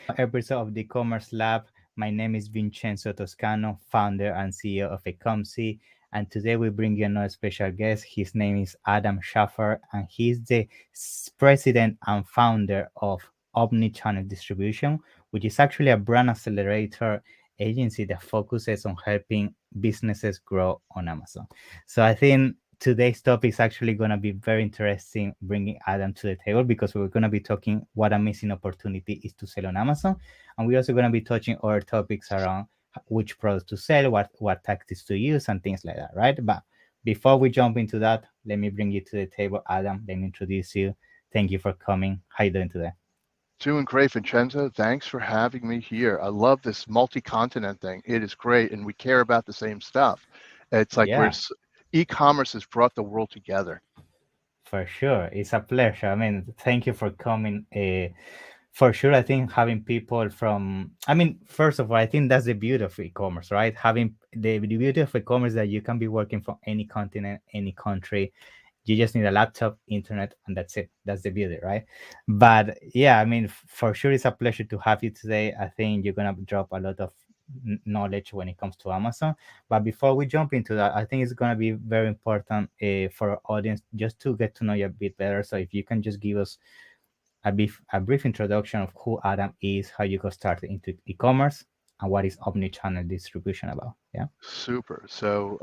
Episode of the Commerce Lab. My name is Vincenzo Toscano, founder and CEO of ecommerce. And today we bring you another special guest. His name is Adam Shaffer, and he's the president and founder of Omni-Channel Distribution, which is actually a brand accelerator agency that focuses on helping businesses grow on Amazon. So I think today's topic is actually going to be very interesting, bringing Adam to the table, because we're going to be talking what a missing opportunity is to sell on Amazon, and we're also going to be touching other topics around which products to sell, what tactics to use, and things like that, right? But before we jump into that, let me bring you to the table. Adam, let me introduce you. Thank you for coming. How you doing today? Doing great, Vincenzo. Thanks for having me here. I love this multi-continent thing. It is great, and we care about the same stuff. It's like Yeah, e-commerce has brought the world together. for sure. It's a pleasure. I mean, thank you for coming. For sure, I think having people from, I mean, first of all, I think that's the beauty of e-commerce, right? Having the beauty of e-commerce that you can be working from any continent, any country. You just need a laptop, internet, and that's it. That's the beauty, right? But yeah, I mean, for sure, it's a pleasure to have you today. I think you're gonna drop a lot of knowledge when it comes to Amazon. But before we jump into that, I think it's gonna be very important for our audience just to get to know you a bit better. So if you can just give us a brief introduction of who Adam is, how you got started into e-commerce, and what is omni-channel distribution about. Yeah. Super. So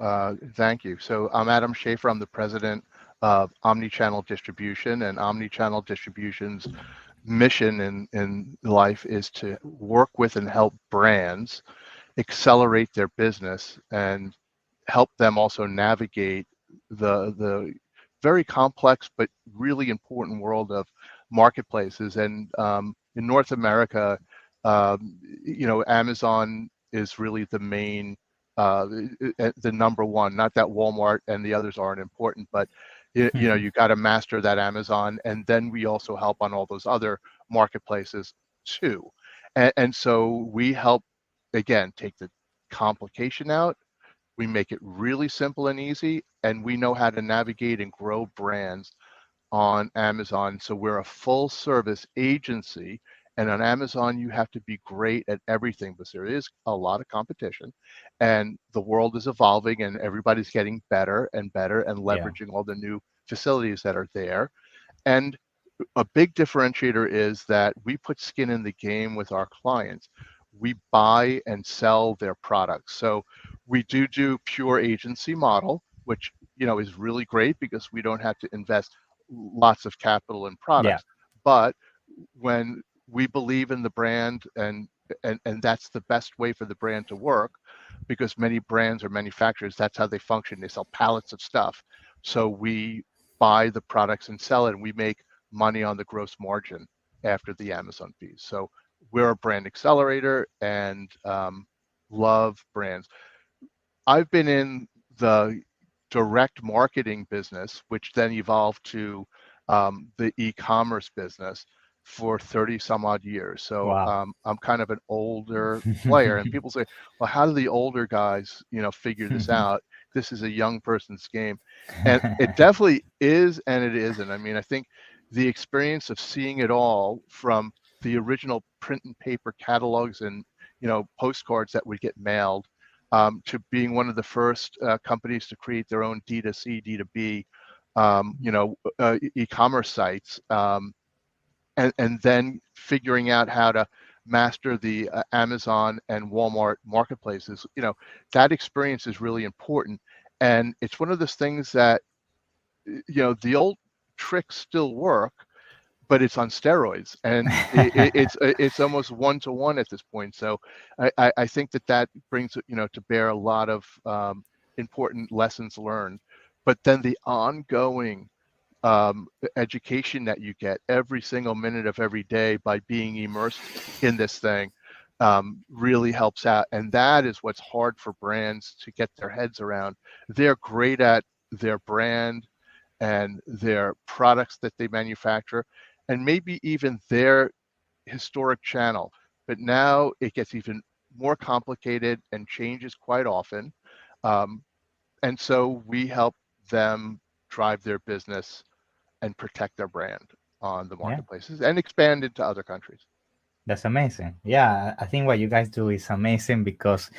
thank you. So I'm Adam Shaffer. I'm the president of Omni-Channel Distribution, and Omni-Channel Distribution's mission in life is to work with and help brands accelerate their business and help them also navigate the very complex but really important world of marketplaces. And in North America, Amazon is really the main, the number one. Not that Walmart and the others aren't important, but you got to master that Amazon, and then we also help on all those other marketplaces too. And so we help, again, take the complication out. We make it really simple and easy, and we know how to navigate and grow brands on Amazon. So we're a full service agency, and on Amazon you have to be great at everything, but there is a lot of competition, and the world is evolving, and everybody's getting better and better and Yeah. leveraging all the new facilities that are there. And a big differentiator is that we put skin in the game with our clients. We buy and sell their products. So we do pure agency model, which is really great because we don't have to invest lots of capital in Yeah. products. But when we believe in the brand, and that's the best way for the brand to work, because many brands or manufacturers, that's how they function. They sell pallets of stuff. So we buy the products and sell it, and we make money on the gross margin after the Amazon fees. So we're a brand accelerator, and love brands. I've been in the direct marketing business, which then evolved to the e-commerce business for 30 some odd years. So Wow. I'm kind of an older player, and people say, well, how do the older guys, figure this out? This is a young person's game. And it definitely is, and it isn't. I mean, I think the experience of seeing it all, from the original print and paper catalogs and postcards that would get mailed, to being one of the first companies to create their own D2C, D2B, e-commerce sites, and then figuring out how to master the Amazon and Walmart marketplaces. That experience is really important, and it's one of those things that the old tricks still work, but it's on steroids, and it's almost one-to-one at this point. So I think that brings to bear a lot of important lessons learned, but then the ongoing education that you get every single minute of every day by being immersed in this thing really helps out. And that is what's hard for brands to get their heads around. They're great at their brand and their products that they manufacture, and maybe even their historic channel. But now it gets even more complicated and changes quite often. Um, and so we help them drive their business and protect their brand on the Yeah. marketplaces and expand into other countries. That's amazing. Yeah, I think what you guys do is amazing because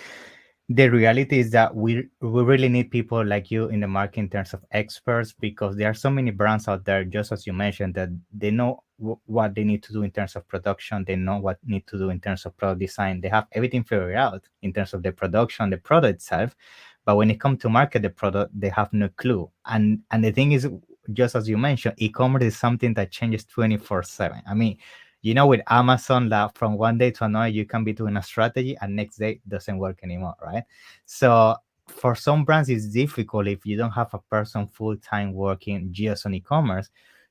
the reality is that we really need people like you in the market in terms of experts, because there are so many brands out there, just as you mentioned, that they know what they need to do in terms of production, they know what need to do in terms of product design, they have everything figured out in terms of the production, the product itself, but when it comes to market the product, they have no clue. And the thing is, just as you mentioned, e-commerce is something that changes 24/7. I mean, with Amazon, that from one day to another, you can be doing a strategy and next day it doesn't work anymore, right? So for some brands, it's difficult if you don't have a person full time working just on e-commerce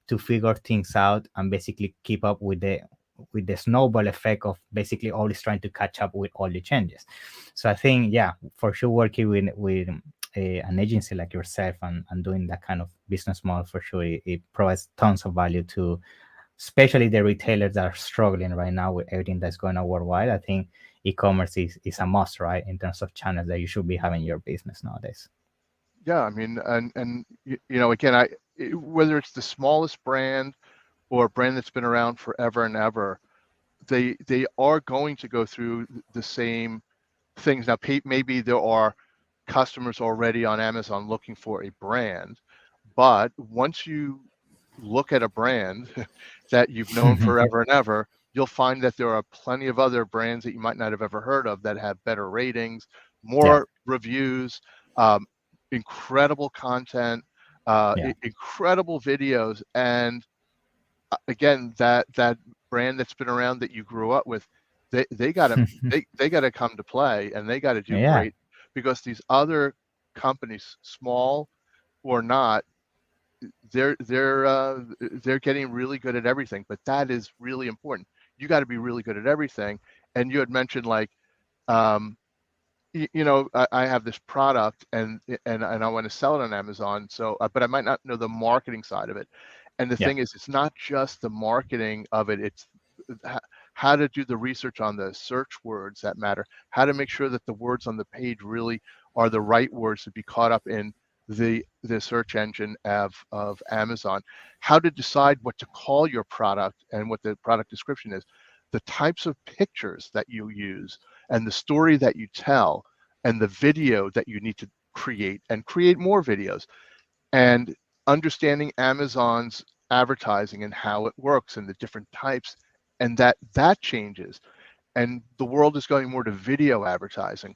to figure things out and basically keep up with the snowball effect of basically always trying to catch up with all the changes. So I think, yeah, for sure, working with an agency like yourself and doing that kind of business model, for sure, it provides tons of value to especially the retailers that are struggling right now with everything that's going on worldwide. I think e-commerce is a must, right, in terms of channels that you should be having in your business nowadays. Yeah, I mean, and again, whether it's the smallest brand or a brand that's been around forever and ever, they are going to go through the same things. Now, maybe there are customers already on Amazon looking for a brand, but once you look at a brand that you've known forever and ever, you'll find that there are plenty of other brands that you might not have ever heard of that have better ratings, Yeah, more reviews, um, incredible content, yeah. incredible videos, and again, that brand that's been around that you grew up with, they gotta they gotta come to play, and they gotta do Yeah, great, because these other companies, small or not, they're getting really good at everything. But that is really important. You got to be really good at everything. And you had mentioned, like, um, I have this product, and I want to sell it on Amazon. So, but I might not know the marketing side of it. And the yeah, thing is, it's not just the marketing of it. It's how to do the research on the search words that matter. How to make sure that the words on the page really are the right words to be caught up in the search engine of Amazon. How to decide what to call your product and what the product description is. The types of pictures that you use and the story that you tell and the video that you need to create, and create more videos, and understanding Amazon's advertising and how it works and the different types, and that changes, and the world is going more to video advertising.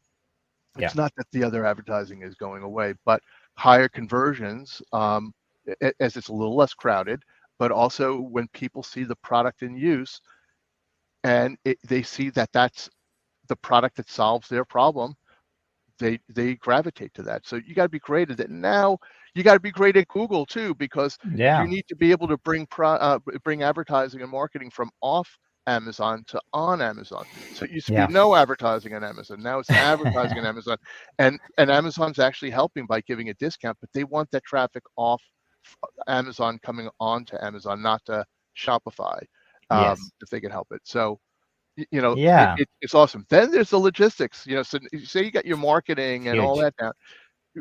yeah. It's not that the other advertising is going away, but higher conversions, as it's a little less crowded, but also when people see the product in use, and they see that that's the product that solves their problem, they gravitate to that. So you got to be great at it. Now you got to be great at Google too, because you Yeah, need to be able to bring advertising and marketing from off Amazon to on Amazon. So it used to be yeah. no advertising on Amazon. Now it's advertising on Amazon, and Amazon's actually helping by giving a discount, but they want that traffic off Amazon coming on to Amazon, not to Shopify, Yes. if they can help it. So Yeah. it's awesome. Then there's the logistics. So say you got your marketing and all Huge. that down.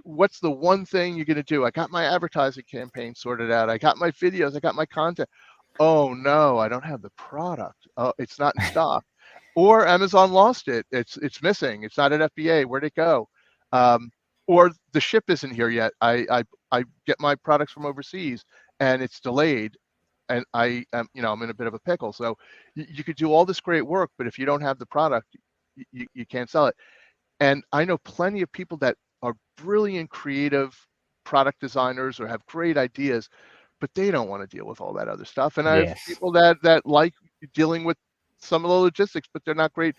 What's the one thing you're going to do? I got my advertising campaign sorted out. I got my videos. I got my content. Oh no, I don't have the product. Oh, it's not in stock. Or Amazon lost it. It's missing. It's not at FBA. Where'd it go? Um, or the ship isn't here yet. I get my products from overseas and it's delayed, and I'm in a bit of a pickle. So you could do all this great work, but if you don't have the product, you can't sell it. And I know plenty of people that are brilliant, creative product designers or have great ideas, but they don't want to deal with all that other stuff. And I have Yes. people that like dealing with some of the logistics, but they're not great.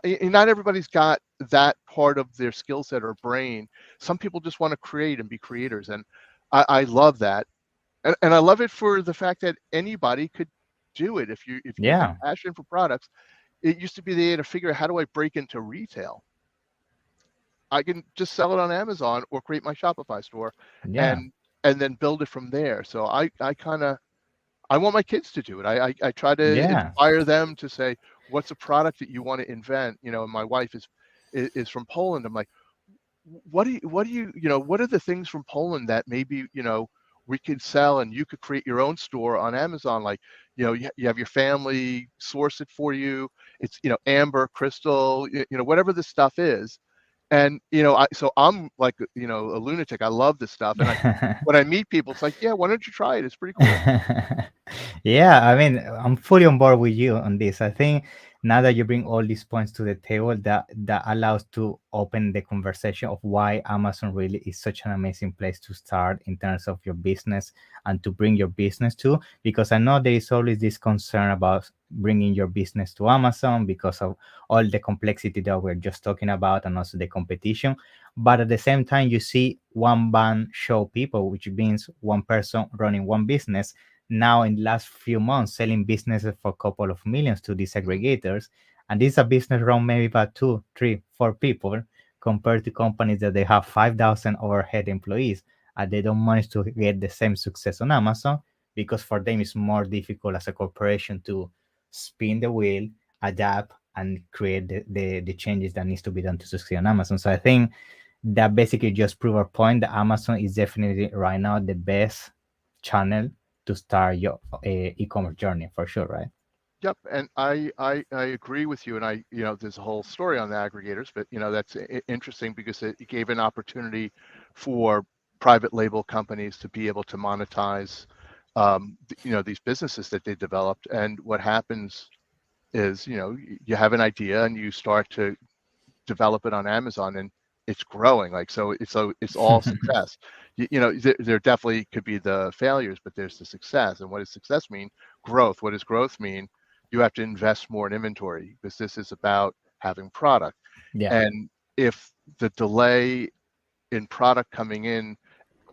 Not everybody's got that part of their skill set or brain. Some people just want to create and be creators, and I love that. And I love it for the fact that anybody could do it if you have Yeah. passion for products. It used to be they had to figure out, how do I break into retail? I can just sell it on Amazon or create my Shopify store, Yeah. and then build it from there. So I kind of, I want my kids to do it. I try to Yeah. inspire them to say, what's a product that you want to invent? And my wife is from Poland. I'm like, what are the things from Poland that maybe we could sell, and you could create your own store on Amazon. Like, you have your family source it for you. It's, amber, crystal, whatever the stuff is. And, so I'm like, a lunatic. I love this stuff. And when I meet people, it's like, yeah, why don't you try it? It's pretty cool. Yeah, I mean, I'm fully on board with you on this. I think now that you bring all these points to the table, that allows to open the conversation of why Amazon really is such an amazing place to start in terms of your business and to bring your business to. Because I know there is always this concern about bringing your business to Amazon because of all the complexity that we're just talking about and also the competition. But at the same time, you see one man show people, which means one person running one business now in the last few months selling businesses for a couple of millions to these Mhm. aggregators. And this is a business run maybe by two, three, four people compared to companies that they have 5,000 overhead employees and they don't manage to get the same success on Amazon because for them it's more difficult as a corporation to spin the wheel, adapt, and create the changes that needs to be done to succeed on Amazon. So I think that basically just prove our point that Amazon is definitely right now the best channel to start your e-commerce journey for sure, right? Yep, and I agree with you, and there's a whole story on the aggregators, but that's interesting because it gave an opportunity for private label companies to be able to monetize, these businesses that they developed. And what happens is, you have an idea and you start to develop it on Amazon, and it's growing. Like, so it's all success. There definitely could be the failures, but there's the success. And what does success mean? Growth. What does growth mean? You have to invest more in inventory because this is about having product. Yeah, And if the delay in product coming in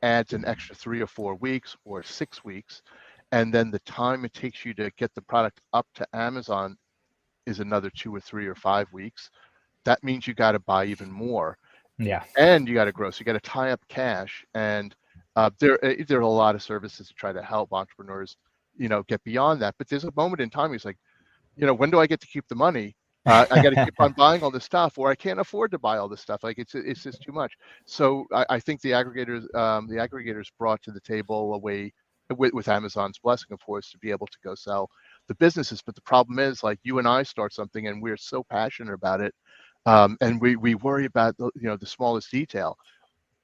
adds an extra 3 or 4 weeks or 6 weeks, and then the time it takes you to get the product up to Amazon is another 2 or 3 or 5 weeks, that means you got to buy even more, yeah, and you got to grow. So you got to tie up cash. And there are a lot of services to try to help entrepreneurs, get beyond that. But there's a moment in time. He's like, when do I get to keep the money? I got to keep on buying all this stuff, or I can't afford to buy all this stuff. Like, it's just too much. So I think the aggregators brought to the table a way, with Amazon's blessing, of course, to be able to go sell the businesses. But the problem is, like, you and I start something and we're so passionate about it, and we worry about the smallest detail.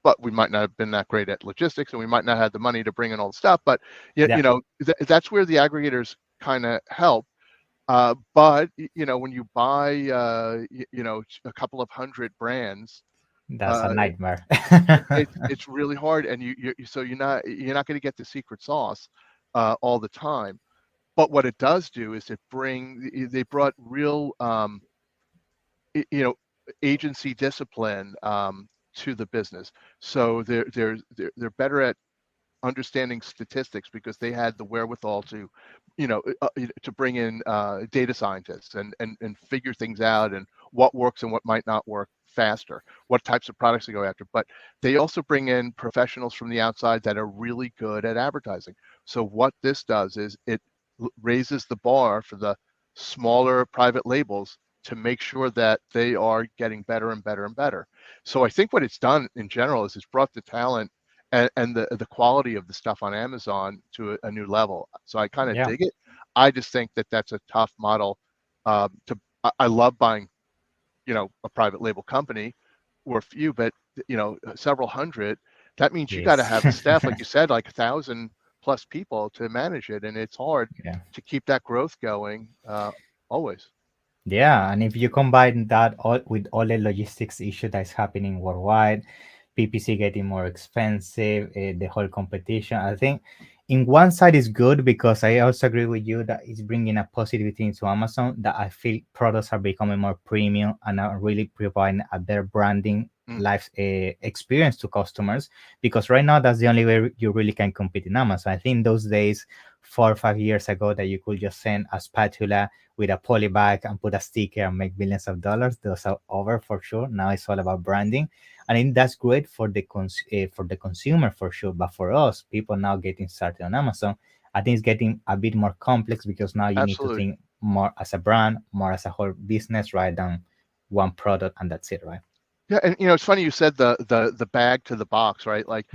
But we might not have been that great at logistics, and we might not have the money to bring in all the stuff. But yeah. that's where the aggregators kind of help. But when you buy a couple of hundred brands, That's a uh, nightmare. it's really hard, and so you're not going to get the secret sauce all the time. But what it does do is they brought real you know agency discipline to the business. So they're better at understanding statistics because they had the wherewithal to bring in data scientists and figure things out, and what works and what might not work faster, what types of products to go after. But they also bring in professionals from the outside that are really good at advertising. So what this does is it raises the bar for the smaller private labels to make sure that they are getting better and better and better. So I think what it's done in general is it's brought the talent and the quality of the stuff on Amazon to a new level. So I kind of Yeah, dig it. I just think that that's a tough model. I love buying, a private label company or a few, but several hundred. That means you got to yes. have the staff, like you said, like 1,000+ people to manage it, and it's hard Yeah. to keep that growth going always. Yeah, and if you combine that all with all the logistics issue that's happening worldwide, PPC getting more expensive, the whole competition, I think in one side is good because I also agree with you that it's bringing a positivity into Amazon that I feel products are becoming more premium and are really providing a better branding Mm, life experience to customers because right now that's the only way you really can compete in Amazon. I think those days 4 or 5 years ago that you could just send a spatula with a poly bag and put a sticker and make millions of dollars. Those are over for sure. Now it's all about branding, and I think that's great for for the consumer for sure. But for us, people now getting started on Amazon, I think it's getting a bit more complex because now you need to absolutely. think more as a brand, more as a whole business, rather than one product, and that's it, right? Yeah, and it's funny you said the bag to the box, right? Like,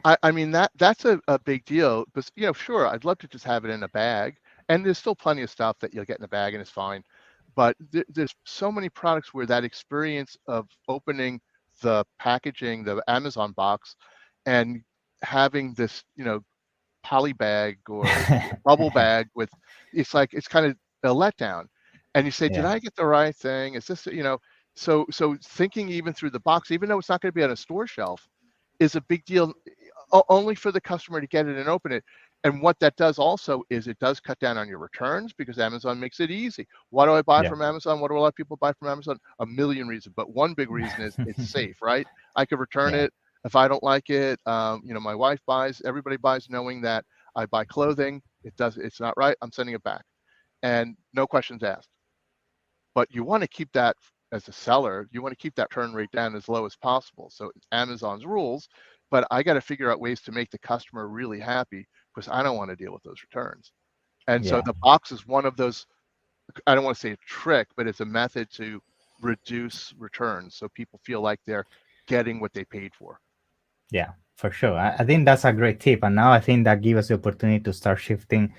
I mean that's a big deal. But sure, I'd love to just have it in a bag, and there's still plenty of stuff that you'll get in a bag and it's fine. But there's so many products where that experience of opening the packaging, the Amazon box, and having this poly bag or bubble bag with, it's kind of a letdown, and you say, did Yeah, I get the right thing? Is this so thinking even through the box, even though it's not going to be on a store shelf, is a big deal, only for the customer to get it and open it. And what that does also is it does cut down on your returns because Amazon makes it easy. Why do I buy yeah, from Amazon? What do a lot of people buy from Amazon? A million reasons, but one big reason is it's safe, right? I could return yeah, it if I don't like it. My wife buys, everybody buys knowing that I buy clothing. It's not right. I'm sending it back, and no questions asked. But you want to keep that, as a seller, you want to keep that turn rate down as low as possible. So it's Amazon's rules, but I got to figure out ways to make the customer really happy because I don't want to deal with those returns. And so yeah. the box is one of those, I don't want to say a trick, but it's a method to reduce returns so people feel like they're getting what they paid for. Yeah, for sure. I think that's a great tip. And now I think that gives us the opportunity to start shifting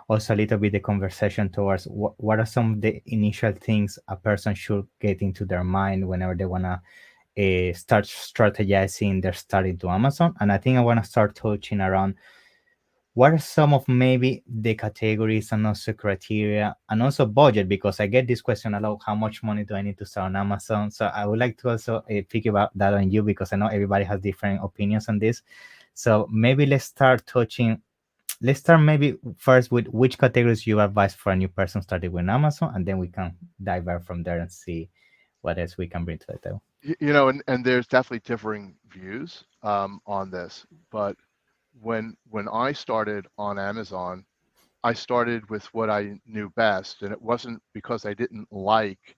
also a little bit the conversation towards what are some of the initial things a person should get into their mind whenever they want to start strategizing their start into Amazon. And I think I want to start touching around what are some of maybe the categories and also criteria and also budget, because I get this question a lot: how much money do I need to start on Amazon? So I would like to also pick about that on you, because I know everybody has different opinions on this. So maybe let's start maybe first with which categories you advise for a new person starting with Amazon, and then we can divert from there and see what else we can bring to the table. And there's definitely differing views on this, but when I started on Amazon, I started with what I knew best, and it wasn't because I didn't like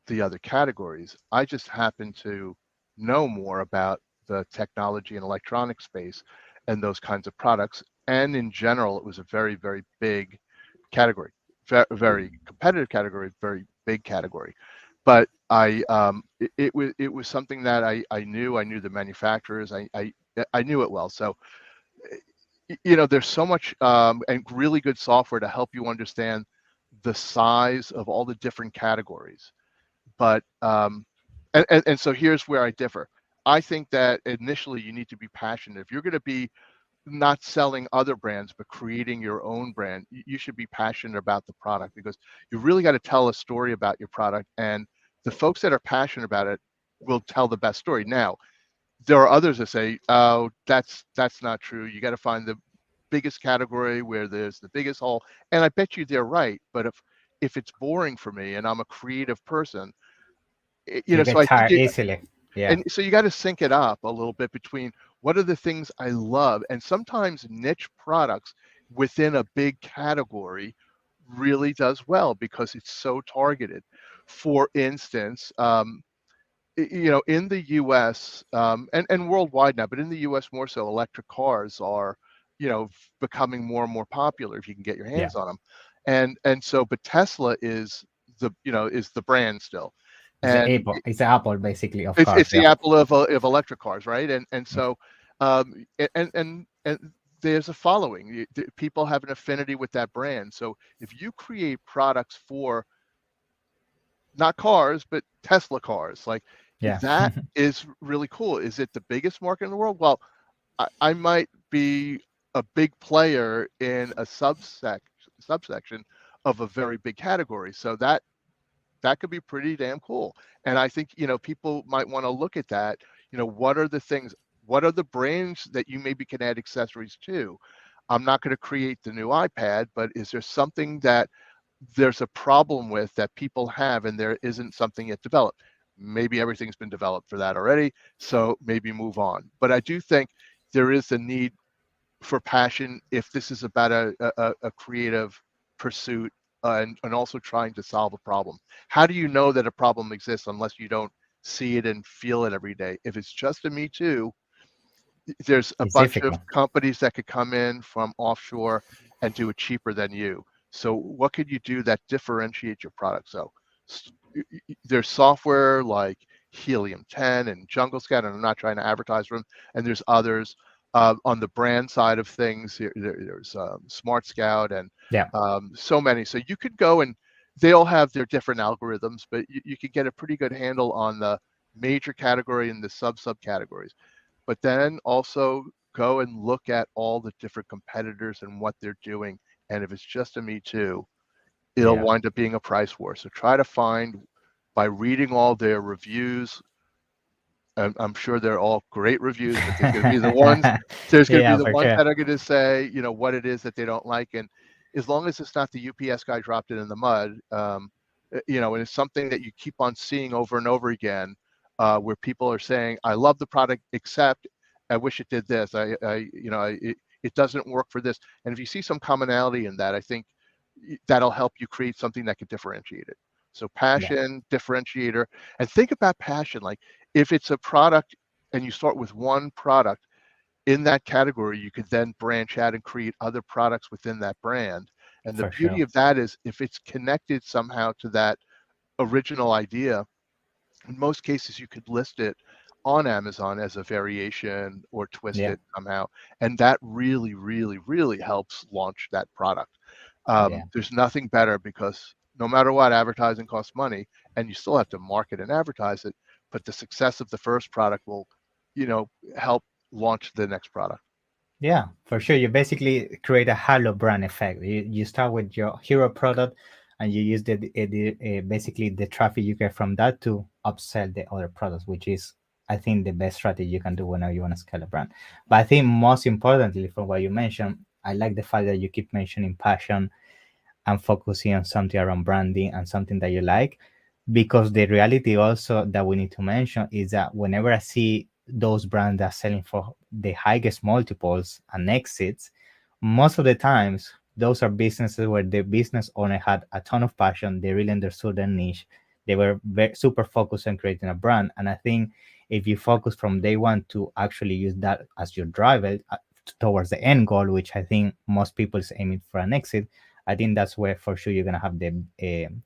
the other categories. I just happened to know more about the technology and electronic space and those kinds of products. And in general, it was a very, very big category, very competitive category, very big category. But it was something that I knew the manufacturers, I knew it well. So there's so much and really good software to help you understand the size of all the different categories. But and so here's where I differ. I think that initially you need to be passionate. If you're going to be not selling other brands but creating your own brand, you should be passionate about the product, because you really got to tell a story about your product, and the folks that are passionate about it will tell the best story. Now, there are others that say, oh, that's not true. You got to find the biggest category where there's the biggest hole. And I bet you they're right. But if it's boring for me and I'm a creative person, You so get I think tired easily. Yeah. and so you got to sync it up a little bit between what are the things I love, and sometimes niche products within a big category really does well because it's so targeted. For instance, in the U.S. And worldwide now, but in the U.S. more so, electric cars are, becoming more and more popular if you can get your Yeah. hands on them, and so, but Tesla is the brand still, It's the and Apple. It's the Apple basically of it's cars. the Yeah. Apple of electric cars, right? And so, and there's a following. People have an affinity with that brand. So if you create products for not cars, but Tesla cars. Like, Yeah. that is really cool. Is it the biggest market in the world? Well, I might be a big player in a subsection of a very big category. So that could be pretty damn cool. And I think, people might want to look at that. What are the things, what are the brands that you maybe can add accessories to? I'm not going to create the new iPad, but is there something that there's a problem with that people have and there isn't something yet developed? Maybe everything's been developed for that already, so maybe move on. But I do think there is a need for passion if this is about a creative pursuit, and also trying to solve a problem. How do you know that a problem exists unless you don't see it and feel it every day? If it's just a Me Too, there's a It's bunch of difficult. companies that could come in from offshore and do it cheaper than you. So what could you do that differentiates your product? So there's software like Helium 10 and Jungle Scout, and I'm not trying to advertise for them. And there's others on the brand side of things. There's Smart Scout and Yeah, so many. So you could go and they all have their different algorithms, but you could get a pretty good handle on the major category and the subcategories. But then also go and look at all the different competitors and what they're doing. And if it's just a me too, it'll yeah, wind up being a price war. So try to find, by reading all their reviews, I'm sure they're all great reviews, but there's going to be the ones, there's going to be yeah, the for ones sure. that are going to say, what it is that they don't like. And as long as it's not the UPS guy dropped it in the mud, and it's something that you keep on seeing over and over again, where people are saying, I love the product, except I wish it did this. It doesn't work for this. And if you see some commonality in that, I think that'll help you create something that could differentiate it. So Yeah, passion, differentiator, and think about passion. Like if it's a product and you start with one product in that category, you could then branch out and create other products within that brand. And the for beauty sure. of that is if it's connected somehow to that original idea, in most cases you could list it on Amazon as a variation or twist Yeah, it somehow. And that really, really, really helps launch that product. yeah. There's nothing better, because no matter what, advertising costs money and you still have to market and advertise it, but the success of the first product will, help launch the next product. Yeah, for sure. You basically create a halo brand effect. You start with your hero product, and you use basically the traffic you get from that to upsell the other products, which is, I think, the best strategy you can do whenever you want to scale a brand. But I think most importantly, from what you mentioned, I like the fact that you keep mentioning passion and focusing on something around branding and something that you like. Because the reality also that we need to mention is that whenever I see those brands that are selling for the highest multiples and exits, most of the times those are businesses where the business owner had a ton of passion. They really understood their niche. They were super focused on creating a brand. And I think if you focus from day one to actually use that as your driver towards the end goal, which I think most people is aiming for an exit, I think that's where for sure you're gonna have the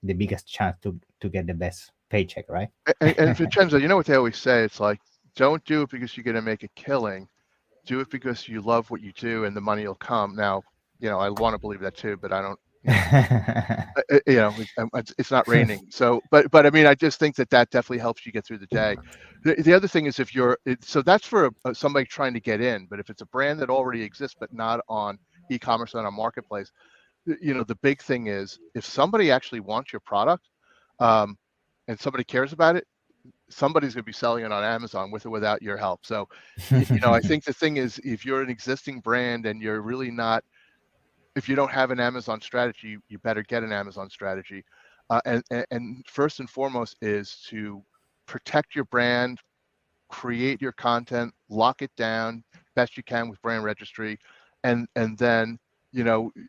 biggest chance to get the best paycheck, right? And Vincenzo, you know what they always say? It's like, don't do it because you're going to make a killing. Do it because you love what you do and the money will come. Now, I want to believe that too, but I don't, it's not raining. So, but I mean, I just think that definitely helps you get through the day. The other thing is so that's for somebody trying to get in, but if it's a brand that already exists, but not on e-commerce on a marketplace, the big thing is if somebody actually wants your product, and somebody cares about it, somebody's going to be selling it on Amazon with or without your help. So, I think the thing is, if you're an existing brand and you're really not, if you don't have an Amazon strategy, you better get an Amazon strategy. And first and foremost is to protect your brand, create your content, lock it down best you can with brand registry, and then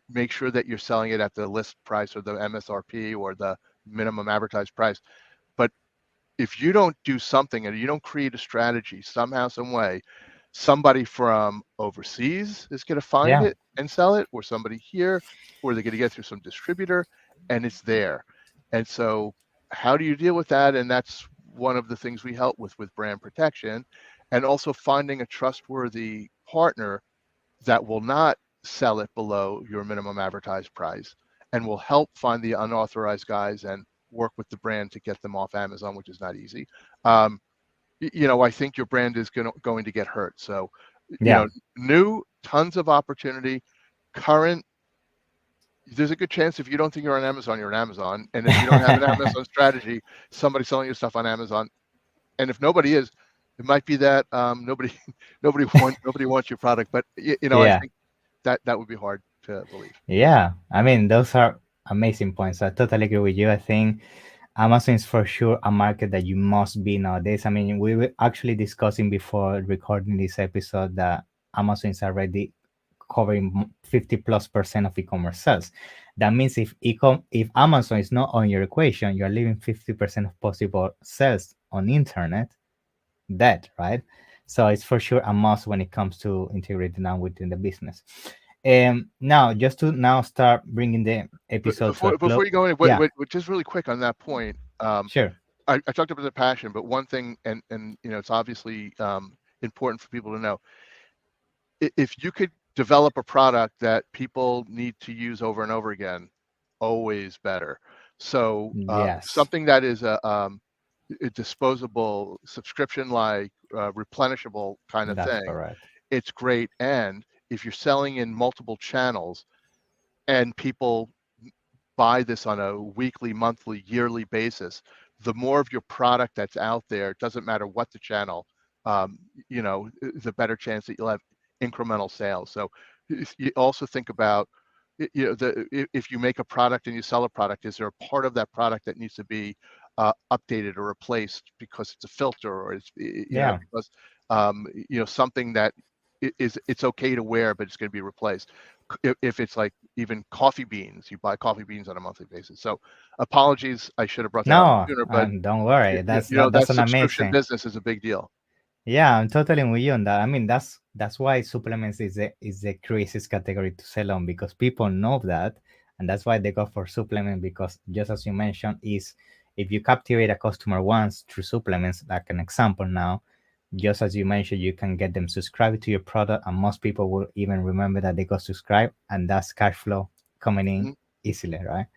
make sure that you're selling it at the list price or the MSRP or the minimum advertised price. But if you don't do something and you don't create a strategy somehow, some way, somebody from overseas is going to find Yeah, it and sell it, or somebody here, or they're going to get through some distributor, and it's there. And so how do you deal with that? And that's one of the things we help with brand protection, and also finding a trustworthy partner that will not sell it below your minimum advertised price and will help find the unauthorized guys and work with the brand to get them off Amazon, which is not easy. I think your brand is going to get hurt. So, yeah, new, tons of opportunity. Current, there's a good chance if you don't think you're on Amazon, you're on Amazon. And if you don't have an Amazon strategy, somebody's selling your stuff on Amazon. And if nobody is, it might be that nobody wants your product. But I yeah, think that would be hard to believe. yeah. I mean, those are amazing points. I totally agree with you. I think Amazon is for sure a market that you must be nowadays. I mean, we were actually discussing before recording this episode that Amazon is already covering 50+% of e-commerce sales. That means if Amazon is not on your equation, you're leaving 50% of possible sales on internet dead, right? So it's for sure a must when it comes to integrating that within the business. Now, just to now start bringing the But episode to a before close. you go in, Yeah, just really quick on that point. sure. I talked about the passion, but one thing, and it's obviously important for people to know, if you could develop a product that people need to use over and over again, always better. So Yes, something that is a disposable subscription like replenishable kind of that's thing, correct. it's great. And if you're selling in multiple channels and people buy this on a weekly, monthly, yearly basis, the more of your product that's out there, it doesn't matter what the channel, the better chance that you'll have incremental sales. So you also think about, if you make a product and you sell a product, is there a part of that product that needs to be updated or replaced because it's a filter, or it's Yeah, because something that it's okay to wear but it's going to be replaced. If it's like even coffee beans, you buy coffee beans on a monthly basis. So apologies, I should have brought that up no, sooner, but don't worry. That's that an subscription amazing. business is a big deal. Yeah, I'm totally with you on that. I mean, that's why supplements is the craziest category to sell on, because people know that, and that's why they go for supplement. Because just as you mentioned, is if you captivate a customer once through supplements, like an example now, just as you mentioned, you can get them subscribed to your product, and most people will even remember that they got subscribed, and that's cash flow coming in Mhm. easily, right?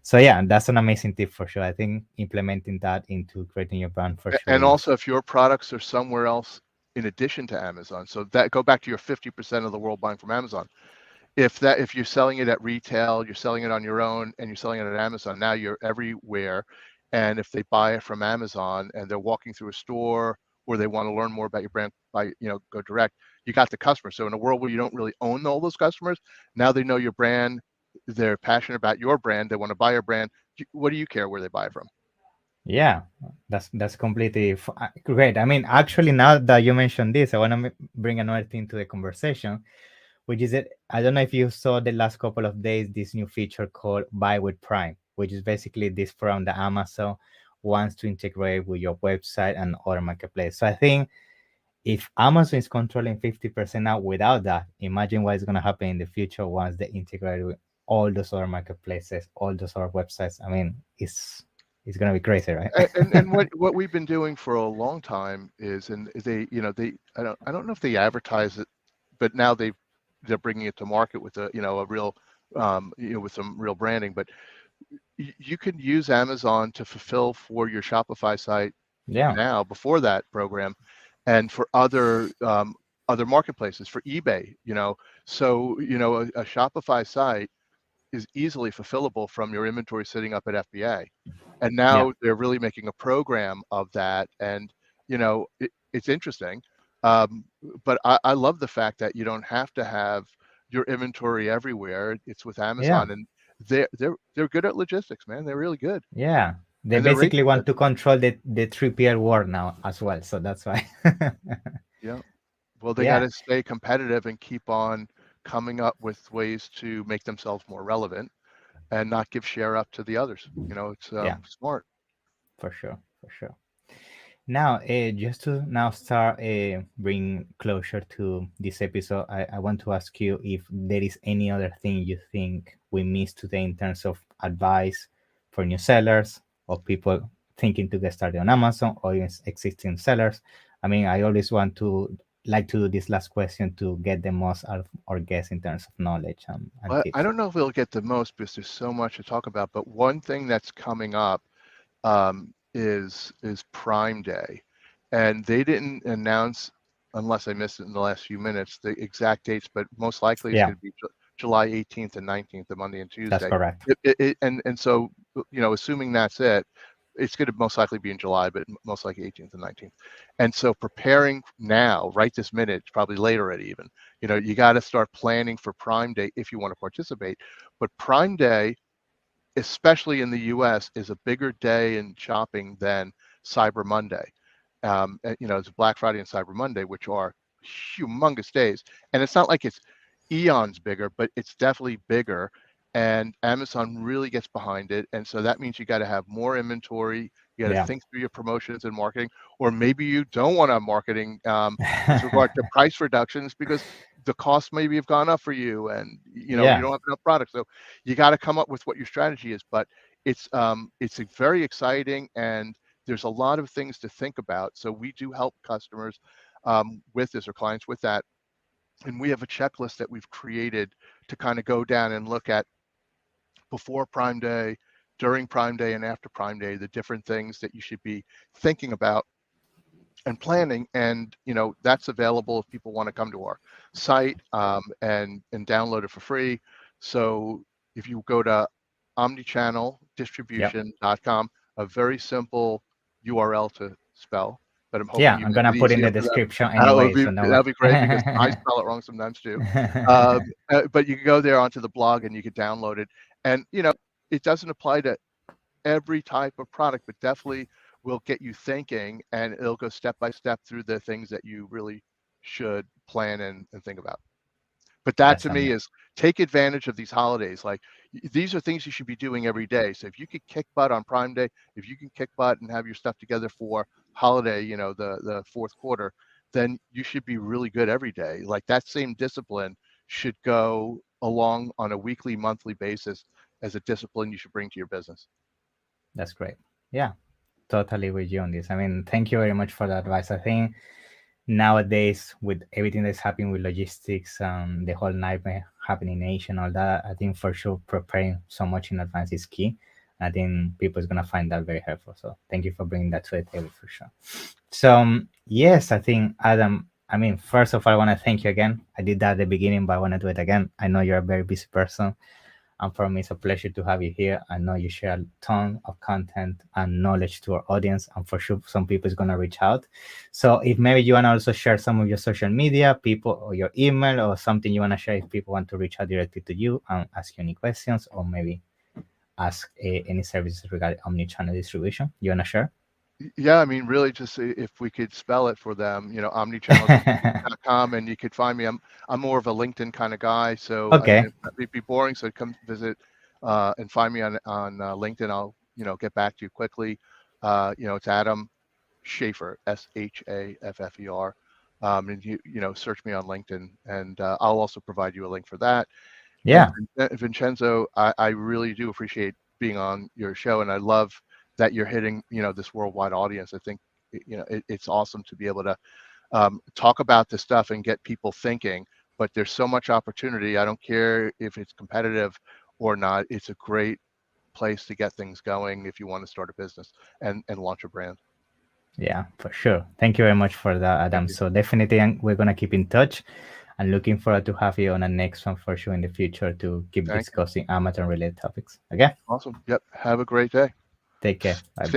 So yeah, that's an amazing tip for sure. I think implementing that into creating your brand for sure And is also, if your products are somewhere else in addition to Amazon, so that go back to your 50% of the world buying from Amazon. If you're selling it at retail, you're selling it on your own, and you're selling it at Amazon, now you're everywhere. And if they buy it from Amazon and they're walking through a store, or they want to learn more about your brand by, go direct, you got the customer. So in a world where you don't really own all those customers, now they know your brand, they're passionate about your brand, they want to buy your brand. What do you care where they buy it from? yeah, that's completely great. I mean, actually, now that you mentioned this, I want to bring another thing to the conversation, which is that I don't know if you saw the last couple of days this new feature called Buy with Prime, which is basically this from the Amazon wants to integrate with your website and other marketplace. So I think if Amazon is controlling 50% now without that, imagine what is going to happen in the future once they integrate with all those other marketplaces, all those other websites. I mean, it's going to be crazy, right? And what we've been doing for a long time is, and they I don't know if they advertise it, but now they're bringing it to market with a real with some real branding. But you can use Amazon to fulfill for your Shopify site Yeah, now, before that program, and for other marketplaces, for eBay. So a Shopify site is easily fulfillable from your inventory sitting up at FBA. And yeah, now they're really making a program of that. And, it's interesting. But I love the fact that you don't have to have your inventory everywhere. It's with yeah, Amazon, and they're good at logistics, man. They're really good. yeah. They And their rates basically are want good. to control the 3PL world now as well. So that's why. Yeah. Well, they got Yeah, to stay competitive and keep on coming up with ways to make themselves more relevant and not give share up to the others. It's yeah, smart. for sure, for sure. Now, just to now start bring closure to this episode, I want to ask you if there is any other thing you think we missed today in terms of advice for new sellers or people thinking to get started on Amazon or even existing sellers. I mean, I always like to do this last question to get the most out of our guests in terms of knowledge and Well, I tips. don't know if we'll get the most because there's so much to talk about, but one thing that's coming up is Prime Day, and they didn't announce, unless I missed it in the last few minutes, the exact dates, but most likely it's Yeah, going to be July 18th and 19th, the Monday and that's Tuesday. correct. And so, assuming that's it, it's going to most likely be in July, but most likely 18th and 19th. And so preparing now, right this minute, it's probably late already even, you got to start planning for Prime Day if you want to participate. But Prime Day, especially in the US, is a bigger day in shopping than Cyber Monday. It's Black Friday and Cyber Monday, which are humongous days. And it's not like it's eons bigger, but it's definitely bigger. And Amazon really gets behind it. And so that means you got to have more inventory. You got to Yeah. think through your promotions and marketing, or maybe you don't want to have marketing with regard to price reductions because the costs maybe have gone up for you, and you Yeah, don't have enough products. So you got to come up with what your strategy is. But it's very exciting, and there's a lot of things to think about. So we do help customers with this, or clients with that. And we have a checklist that we've created to kind of go down and look at before Prime Day, during Prime Day, and after Prime Day, the different things that you should be thinking about and planning. And that's available if people want to come to our site and download it for free. So if you go to omnichanneldistribution.com, a very simple URL to spell, but I'm hoping Yeah, you I'm make gonna it put in easier the for them. description anyway, so no That'd be great, because I worries. spell it wrong sometimes too. But you can go there onto the blog and you can download it. And it doesn't apply to every type of product, but definitely will get you thinking, and it'll go step by step through the things that you really should plan and think about. But that That's to me amazing. is, take advantage of these holidays. Like, these are things you should be doing every day. So if you could kick butt on Prime Day, if you can kick butt and have your stuff together for holiday, the fourth quarter, then you should be really good every day. Like, that same discipline should go along on a weekly, monthly basis as a discipline you should bring to your business. That's great. Yeah, totally with you on this. I mean, thank you very much for the advice. I think nowadays, with everything that's happening with logistics, the whole nightmare happening in Asia and all that, I think for sure preparing so much in advance is key. I think people is gonna find that very helpful. So thank you for bringing that to the table for sure. So yes, I think Adam. I mean, first of all, I want to thank you again. I did that at the beginning, but I want to do it again. I know you're a very busy person. And for me, it's a pleasure to have you here. I know you share a ton of content and knowledge to our audience, and for sure, some people is gonna reach out. So, if maybe you wanna also share some of your social media, people, or your email, or something you wanna share, if people want to reach out directly to you and ask you any questions, or maybe ask any services regarding omni-channel distribution, you wanna share? Yeah, I mean, really, just if we could spell it for them, omnichanneldistribution.com, and you could find me. I'm more of a LinkedIn kind of guy, so I mean, Okay. it'd be boring. So come visit and find me on LinkedIn. I'll get back to you quickly. It's Adam Shaffer, SHAFFER, and you search me on LinkedIn, and I'll also provide you a link for that. And Yeah. Vincenzo, I really do appreciate being on your show, and I love that you're hitting this worldwide audience. I think it's awesome to be able to talk about this stuff and get people thinking. But there's so much opportunity. I don't care if it's competitive or not. It's a great place to get things going if you want to start a business and launch a brand. Yeah, for sure. Thank you very much for that, Thank Adam. you. So definitely, we're gonna keep in touch, and looking forward to have you on the next one for sure in the future to keep Thank you. discussing Amazon related topics. Okay. Awesome. Yep. Have a great day. Take care. Bye Stay bye.